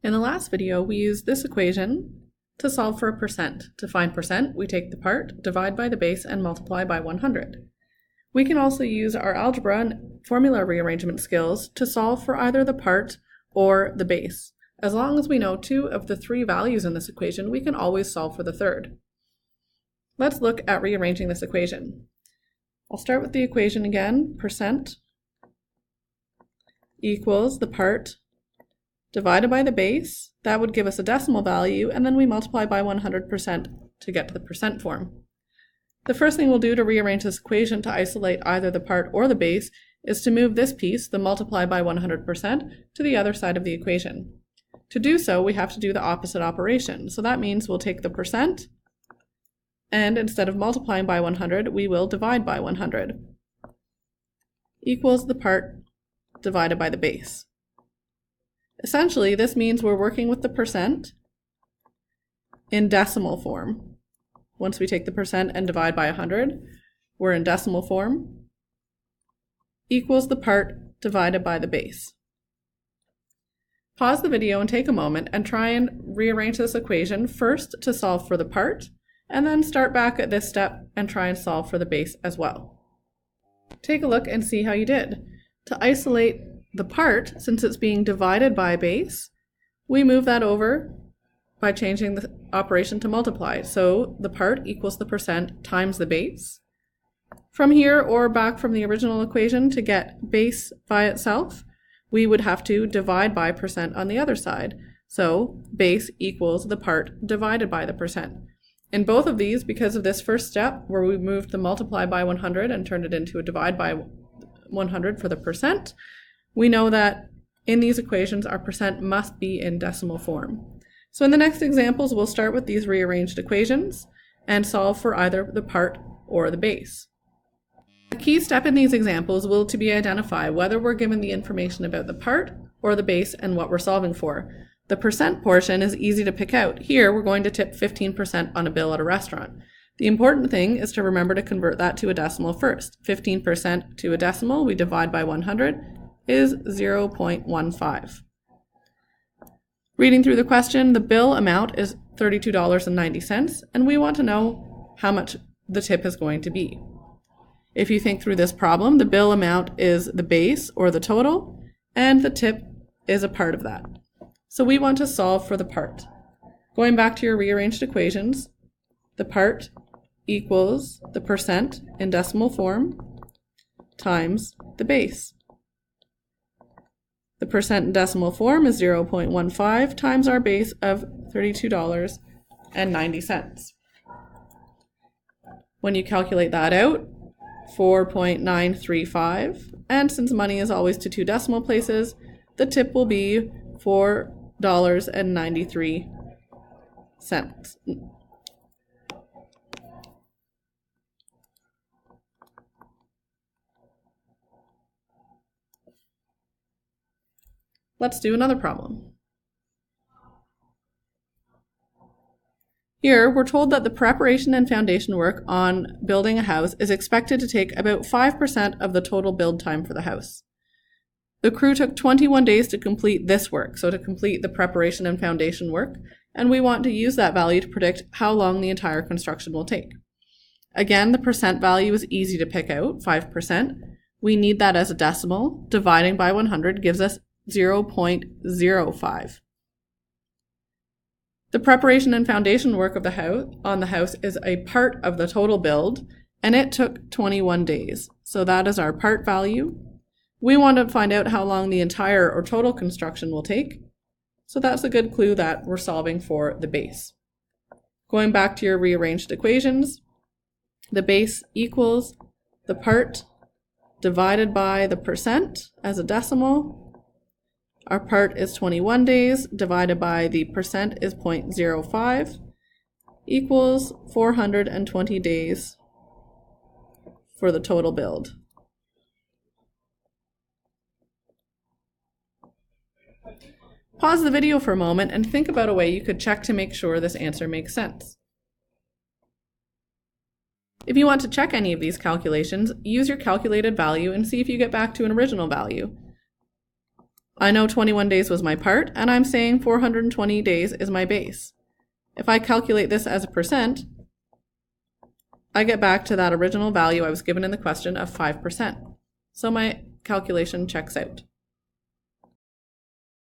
In the last video, we used this equation to solve for a percent. To find percent, we take the part, divide by the base, and multiply by 100. We can also use our algebra and formula rearrangement skills to solve for either the part or the base. As long as we know two of the three values in this equation, we can always solve for the third. Let's look at rearranging this equation. I'll start with the equation again. Percent equals the part divided by the base. That would give us a decimal value, and then we multiply by 100% to get to the percent form. The first thing we'll do to rearrange this equation to isolate either the part or the base is to move this piece, the multiply by 100%, to the other side of the equation. To do so, we have to do the opposite operation. So that means we'll take the percent, and instead of multiplying by 100, we will divide by 100. Equals the part divided by the base. Essentially, this means we're working with the percent in decimal form. Once we take the percent and divide by 100, we're in decimal form. Equals the part divided by the base. Pause the video and take a moment and try and rearrange this equation first to solve for the part, and then start back at this step and try and solve for the base as well. Take a look and see how you did. To isolate the part, since it's being divided by a base, we move that over by changing the operation to multiply. So the part equals the percent times the base. From here or back from the original equation, to get base by itself, we would have to divide by percent on the other side. So base equals the part divided by the percent. In both of these, because of this first step where we moved the multiply by 100 and turned it into a divide by 100 for the percent, we know that in these equations our percent must be in decimal form. So in the next examples, we'll start with these rearranged equations and solve for either the part or the base. A key step in these examples will to be identify whether we're given the information about the part or the base and what we're solving for. The percent portion is easy to pick out. Here we're going to tip 15% on a bill at a restaurant. The important thing is to remember to convert that to a decimal first. 15% to a decimal, we divide by 100, is 0.15. Reading through the question, the bill amount is $32.90, and we want to know how much the tip is going to be. If you think through this problem, the bill amount is the base or the total, and the tip is a part of that. So we want to solve for the part. Going back to your rearranged equations, the part equals the percent in decimal form times the base. The percent in decimal form is 0.15 times our base of $32.90. When you calculate that out, 4.935, and since money is always to two decimal places, the tip will be $4.93. Let's do another problem. Here, we're told that the preparation and foundation work on building a house is expected to take about 5% of the total build time for the house. The crew took 21 days to complete this work, so to complete the preparation and foundation work, and we want to use that value to predict how long the entire construction will take. Again, the percent value is easy to pick out, 5%. We need that as a decimal. Dividing by 100 gives us 0.05. The preparation and foundation work of the house is a part of the total build, and it took 21 days. So that is our part value. We want to find out how long the entire or total construction will take. So that's a good clue that we're solving for the base. Going back to your rearranged equations, the base equals the part divided by the percent as a decimal. Our part is 21 days, divided by the percent is 0.05, equals 420 days for the total build. Pause the video for a moment and think about a way you could check to make sure this answer makes sense. If you want to check any of these calculations, use your calculated value and see if you get back to an original value. I know 21 days was my part, and I'm saying 420 days is my base. If I calculate this as a percent, I get back to that original value I was given in the question of 5%. So my calculation checks out.